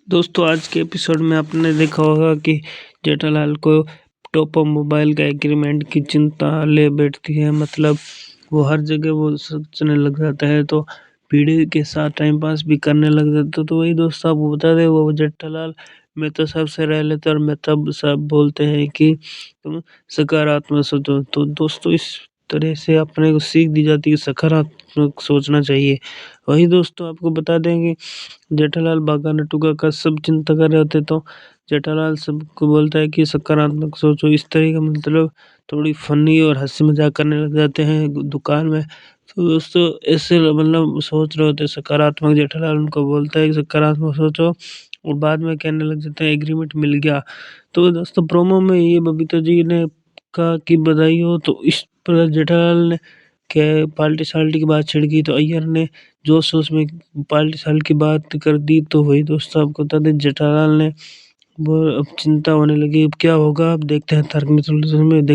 दोस्तों आज के एपिसोड में आपने देखा होगा कि जेठालाल को टॉप अप मोबाइल का एग्रीमेंट की चिंता ले बैठती है। मतलब वो हर जगह वो सोचने लग जाता है, तो पीढ़ी के साथ टाइम पास भी करने लग जाता है। तो वही दोस्तों आपको बता दे, वो जेठालाल मैं तो सबसे रह लेते और मैं तब सब बोलते हैं कि तुम सकारात्मक सोचो। तो दोस्तों इस तरह से अपने को सीख दी जाती है सकारात्मक सोचना चाहिए। वही दोस्तों आपको बता देंगे, जेठालाल बागा नटुगा का सब चिंता कर रहे होते, तो जेठालाल सबको बोलता है कि सकारात्मक सोचो। इस तरह का मतलब थोड़ी फनी और हंसी मजाक करने लग जाते हैं दुकान में। तो दोस्तों ऐसे मतलब सोच रहे होते सकारात्मक, जेठालाल उनको बोलता है कि सकारात्मक सोचो और बाद में कहने लग जाते हैं एग्रीमेंट मिल गया। तो दोस्तों प्रोमो में ये बबीता जी ने कहा कि बधाई हो, तो इस पर जेठालाल ने के पार्टी साल्टी की बात छिड़ गई, तो अय्यर ने जोश जोश में पार्टी साल की बात कर दी। तो वही दोस्तों आपको बता दें, जेठालाल ने वो अब चिंता होने लगी, अब क्या होगा, अब देखते हैं तारक मेहता में।